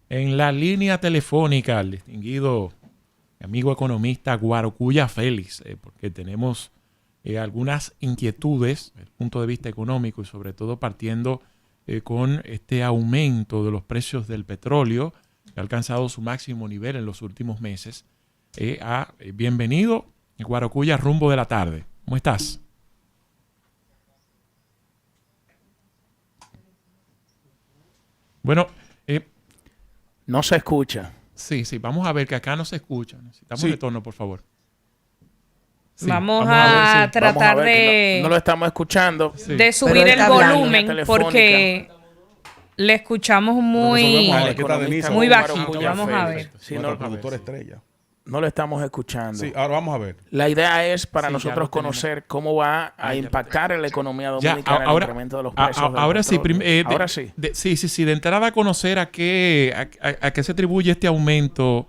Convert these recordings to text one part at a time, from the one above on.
En la línea telefónica, el distinguido amigo economista Guarocuya Félix, porque tenemos algunas inquietudes desde el punto de vista económico y sobre todo partiendo con este aumento de los precios del petróleo que ha alcanzado su máximo nivel en los últimos meses. Bienvenido, Guarocuya, rumbo de la tarde. ¿Cómo estás? Bueno, no se escucha. Sí, vamos a ver que acá no se escucha. Necesitamos retorno, por favor. Sí, vamos a ver, tratar de... No lo estamos escuchando. De subir el volumen porque le escuchamos muy bajito. Vamos a ver. Sí, no, productor estrella. No lo estamos escuchando. Sí, ahora vamos a ver. La idea es para nosotros conocer cómo va a impactar en la economía dominicana el incremento de los precios. Ahora sí. Sí. De entrada a conocer a qué se atribuye este aumento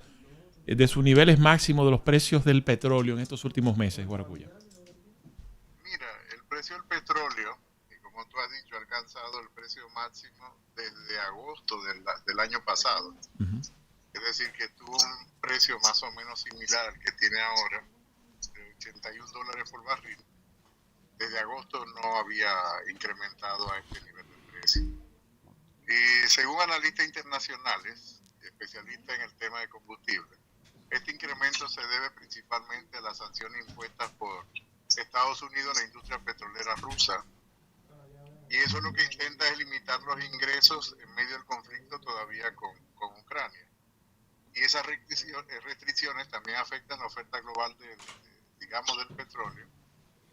de sus niveles máximos de los precios del petróleo en estos últimos meses, Guaracuya. Mira, el precio del petróleo, y como tú has dicho, ha alcanzado el precio máximo desde agosto del año pasado. Uh-huh. Es decir, que tuvo un precio más o menos similar al que tiene ahora, de $81 por barril. Desde agosto no había incrementado a este nivel de precio. Y según analistas internacionales, especialistas en el tema de combustible, este incremento se debe principalmente a las sanciones impuestas por Estados Unidos a la industria petrolera rusa. Y eso lo que intenta es limitar los ingresos en medio del conflicto todavía con Ucrania. Y esas restricciones también afectan la oferta global del petróleo,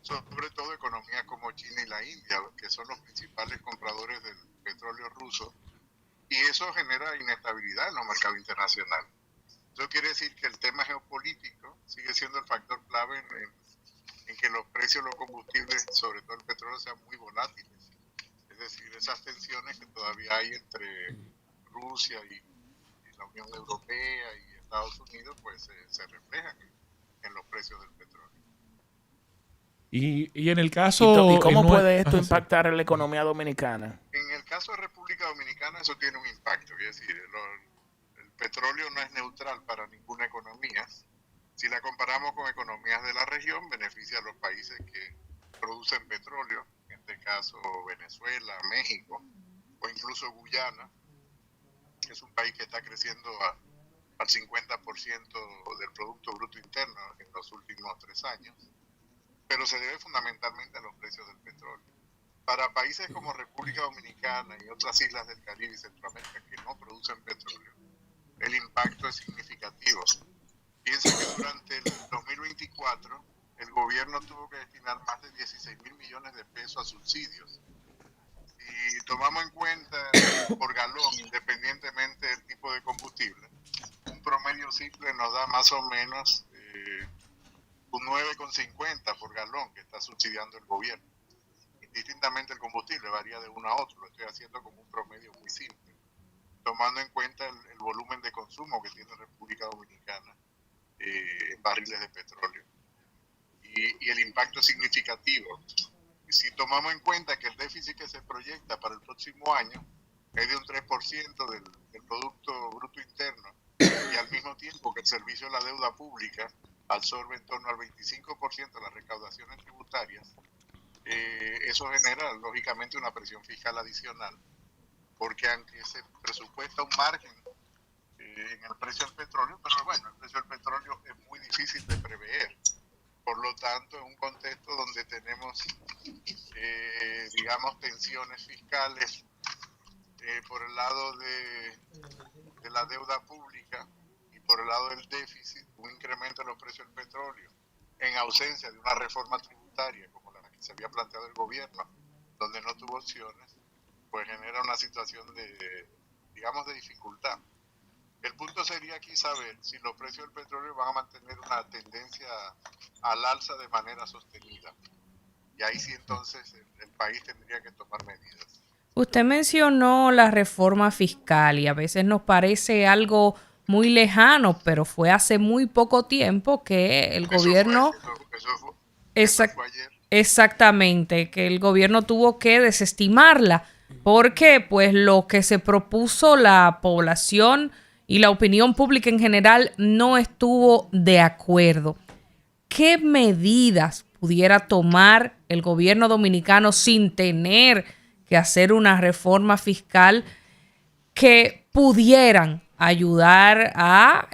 sobre todo economías como China y la India, que son los principales compradores del petróleo ruso, y eso genera inestabilidad en los mercados internacionales. Eso quiere decir que el tema geopolítico sigue siendo el factor clave en que los precios de los combustibles, sobre todo el petróleo, sean muy volátiles. Es decir, esas tensiones que todavía hay entre Rusia y la Unión Europea y Estados Unidos, pues se reflejan en los precios del petróleo. Y en el caso... ¿Y cómo puede esto impactar en la economía dominicana? En el caso de República Dominicana eso tiene un impacto, es decir, el petróleo no es neutral para ninguna economía. Si la comparamos con economías de la región, beneficia a los países que producen petróleo, en este caso Venezuela, México o incluso Guyana, que es un país que está creciendo al 50% del Producto Bruto Interno en los últimos 3 años, pero se debe fundamentalmente a los precios del petróleo. Para países como República Dominicana y otras islas del Caribe y Centroamérica que no producen petróleo, el impacto es significativo. Piensa que durante el 2024 el gobierno tuvo que destinar más de 16.000 millones de pesos a subsidios. Y tomamos en cuenta por galón, independientemente del tipo de combustible, un promedio simple nos da más o menos un 9,50 por galón que está subsidiando el gobierno. Indistintamente el combustible varía de uno a otro, lo estoy haciendo como un promedio muy simple, tomando en cuenta el volumen de consumo que tiene República Dominicana en barriles de petróleo. Y el impacto es significativo. Si tomamos en cuenta que el déficit que se proyecta para el próximo año es de un 3% del Producto Bruto Interno y al mismo tiempo que el servicio de la deuda pública absorbe en torno al 25% de las recaudaciones tributarias, eso genera lógicamente una presión fiscal adicional, porque aunque se presupuesta un margen en el precio del petróleo, pero bueno, el precio del petróleo es muy difícil de prever. Por lo tanto, en un contexto donde tenemos, tensiones fiscales por el lado de la deuda pública y por el lado del déficit, un incremento en los precios del petróleo, en ausencia de una reforma tributaria como la que se había planteado el gobierno, donde no tuvo opciones, pues genera una situación de dificultad. El punto sería aquí saber si los precios del petróleo van a mantener una tendencia al alza de manera sostenida. Y ahí sí entonces el país tendría que tomar medidas. Usted mencionó la reforma fiscal y a veces nos parece algo muy lejano, pero fue hace muy poco tiempo que el gobierno... Eso fue ayer. Exactamente, que el gobierno tuvo que desestimarla. porque pues lo que se propuso la población y la opinión pública en general no estuvo de acuerdo. ¿Qué medidas pudiera tomar el gobierno dominicano sin tener que hacer una reforma fiscal que pudieran ayudar a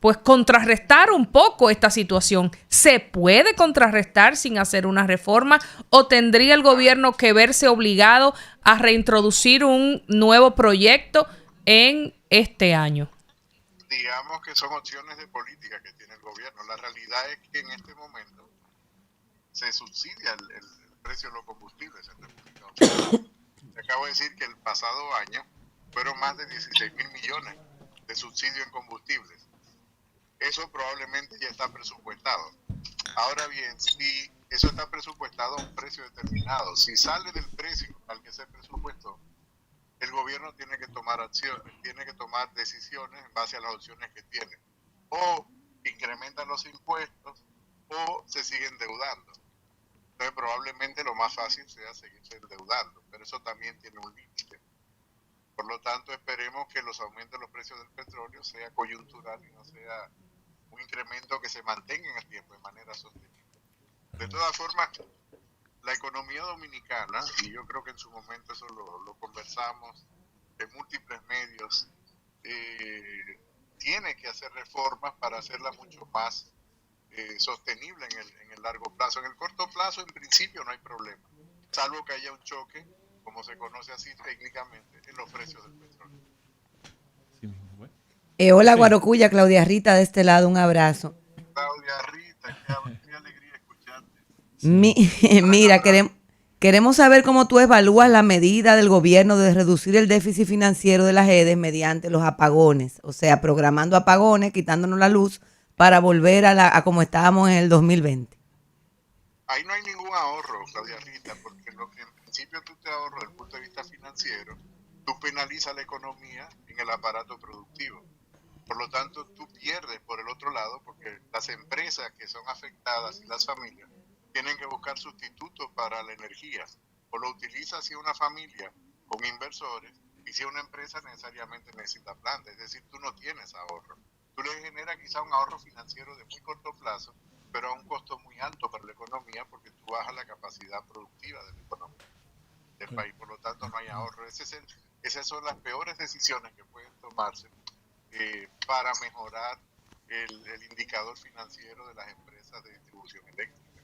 pues contrarrestar un poco esta situación? ¿Se puede contrarrestar sin hacer una reforma o tendría el gobierno que verse obligado a reintroducir un nuevo proyecto en este año? Digamos que son opciones de política que tiene el gobierno. La realidad es que en este momento se subsidia el precio de los combustibles en República Dominicana. Te acabo de decir que el pasado año fueron más de 16.000 millones de subsidio en combustibles. Eso probablemente ya está presupuestado. Ahora bien, si eso está presupuestado a un precio determinado, si sale del precio al que se presupuestó, el gobierno tiene que tomar decisiones en base a las opciones que tiene. O incrementan los impuestos o se sigue endeudando. Entonces probablemente lo más fácil sea seguirse endeudando, pero eso también tiene un límite. Por lo tanto, esperemos que los aumentos de los precios del petróleo sea coyuntural y no sea un incremento que se mantenga en el tiempo de manera sostenible. De todas formas, la economía dominicana, y yo creo que en su momento eso lo conversamos en múltiples medios, tiene que hacer reformas para hacerla mucho más sostenible en el largo plazo. En el corto plazo, en principio, no hay problema, salvo que haya un choque, como se conoce así técnicamente, en los precios del petróleo. Hola, Guarocuya, Claudia Rita de este lado, un abrazo. Claudia Rita, qué alegría escucharte. Mira, queremos saber cómo tú evalúas la medida del gobierno de reducir el déficit financiero de las EDES mediante los apagones, o sea, programando apagones, quitándonos la luz para volver a como estábamos en el 2020. Ahí no hay ningún ahorro, Claudia Rita, porque lo que en principio tú te ahorras desde el punto de vista financiero, tú penalizas la economía en el aparato productivo. Por lo tanto, tú pierdes por el otro lado, porque las empresas que son afectadas y las familias tienen que buscar sustitutos para la energía. O lo utiliza si una familia con inversores, y si una empresa necesariamente necesita planta. Es decir, tú no tienes ahorro. Tú le generas quizá un ahorro financiero de muy corto plazo, pero a un costo muy alto para la economía, porque tú bajas la capacidad productiva de la economía del país. Por lo tanto, no hay ahorro. Esas son las peores decisiones que pueden tomarse para mejorar el indicador financiero de las empresas de distribución eléctrica.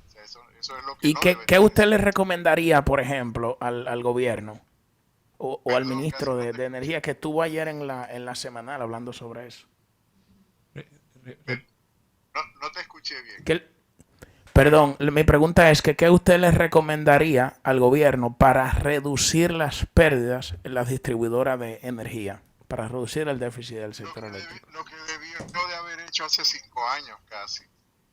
O sea, eso es lo que ¿Y qué usted le recomendaría, por ejemplo, al gobierno o al ministro de Energía que estuvo ayer en la semanal hablando sobre eso? No te escuché bien. Perdón, mi pregunta es que ¿qué usted le recomendaría al gobierno para reducir las pérdidas en las distribuidoras de energía? Para reducir el déficit del sector eléctrico. Lo que debió de haber hecho hace 5 años casi.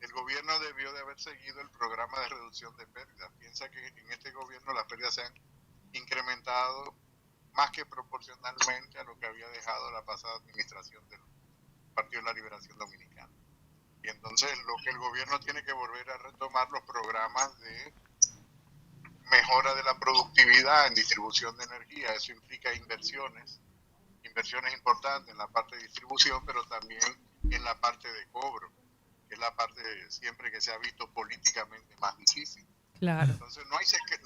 El gobierno debió de haber seguido el programa de reducción de pérdidas. Piensa que en este gobierno las pérdidas se han incrementado más que proporcionalmente a lo que había dejado la pasada administración del Partido de la Liberación Dominicana. Y entonces lo que el gobierno tiene que volver a retomar los programas de mejora de la productividad en distribución de energía. Eso implica inversiones importantes en la parte de distribución, pero también en la parte de cobro, que es la parte siempre que se ha visto políticamente más difícil. Claro. Entonces no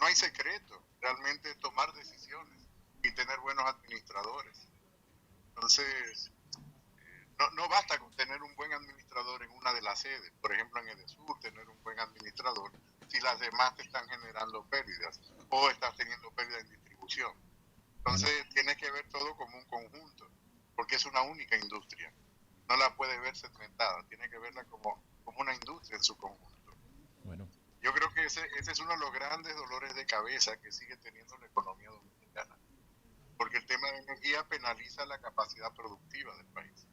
hay secreto, realmente tomar decisiones y tener buenos administradores. Entonces no basta con tener un buen administrador en una de las sedes, por ejemplo en Edesur, tener un buen administrador si las demás te están generando pérdidas o estás teniendo pérdidas en distribución. Entonces tienes que ver todo como un conjunto, porque es una única industria. No la puedes ver segmentada, tienes que verla como una industria en su conjunto. Bueno. Yo creo que ese es uno de los grandes dolores de cabeza que sigue teniendo la economía dominicana, porque el tema de energía penaliza la capacidad productiva del país.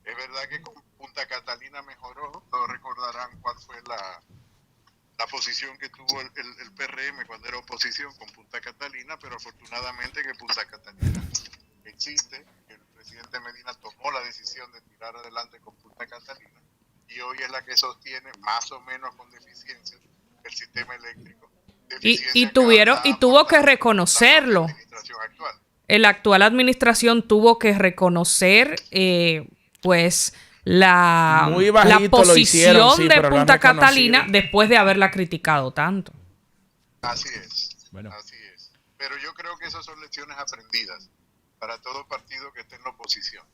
Es verdad que con Punta Catalina mejoró, todos recordarán cuál fue la posición que tuvo el PRM cuando era oposición con Punta Catalina, pero afortunadamente que Punta Catalina existe, el presidente Medina tomó la decisión de tirar adelante con Punta Catalina y hoy es la que sostiene más o menos con deficiencias el sistema eléctrico Y tuvo que reconocerlo. La administración actual. La actual administración tuvo que reconocer, pues, la Muy bajito lo hicieron, posición sí, de pero lo han Punta reconocido. Catalina después de haberla criticado tanto. Así es. Bueno. Así es. Pero yo creo que esas son lecciones aprendidas para todo partido que esté en la oposición.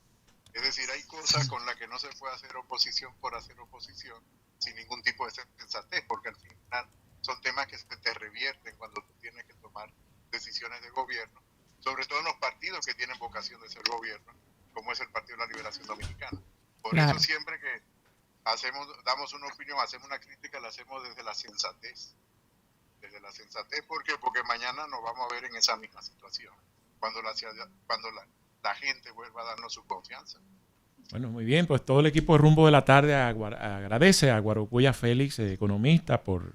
Es decir, hay cosas con las que no se puede hacer oposición por hacer oposición sin ningún tipo de sensatez, porque al final son temas que se te revierten cuando tú tienes que tomar decisiones de gobierno, sobre todo en los partidos que tienen vocación de ser gobierno, como es el Partido de la Liberación Dominicana. Por Claro. eso siempre que damos una opinión, hacemos una crítica, la hacemos desde la sensatez. Desde la sensatez, ¿por qué? Porque mañana nos vamos a ver en esa misma situación, cuando la gente vuelva a darnos su confianza. Bueno, muy bien, pues todo el equipo de Rumbo de la Tarde agradece a Guarocuya Félix, economista, por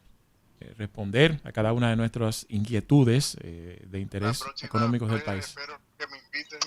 responder a cada una de nuestras inquietudes de interés económicos del país. Espero que me inviten.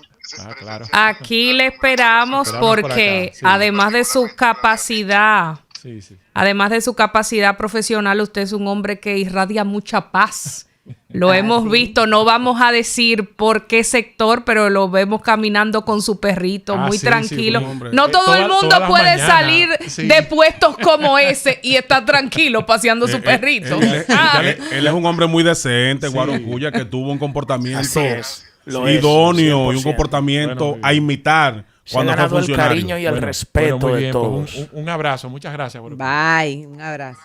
Claro. Aquí le esperamos Esperamos por porque acá, sí. además de su capacidad, Sí, sí. además de su capacidad profesional, usted es un hombre que irradia mucha paz. Lo hemos visto, no vamos a decir por qué sector, pero lo vemos caminando con su perrito, muy sí, tranquilo. sí, hombre. No todo el Todas mundo las puede mañanas, salir sí. de puestos como ese y estar tranquilo paseando su perrito. Él es un hombre muy decente, Sí. Guarocuya, que tuvo un comportamiento Así es. Lo es, idóneo y un 100%. comportamiento Bueno, muy a bien. imitar Se ha cuando fue ganado el funcionario. cariño y el Bueno, respeto muy de bien, pues todos. un abrazo, muchas gracias. Guarocuya. Bye, un abrazo.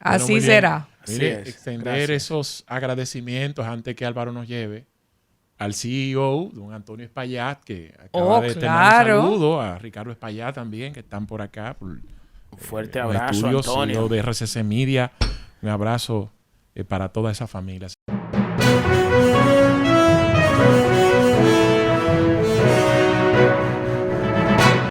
Bueno, Así muy bien. será. Mire, Así es. extender Gracias. esos agradecimientos antes que Álvaro nos lleve al CEO, don Antonio Espaillat, que acaba de tener un claro. saludo, a Ricardo Espaillat también, que están por acá. Por, Un fuerte los abrazo, estudios, Antonio. CEO de RCC Media. Un abrazo para toda esa familia.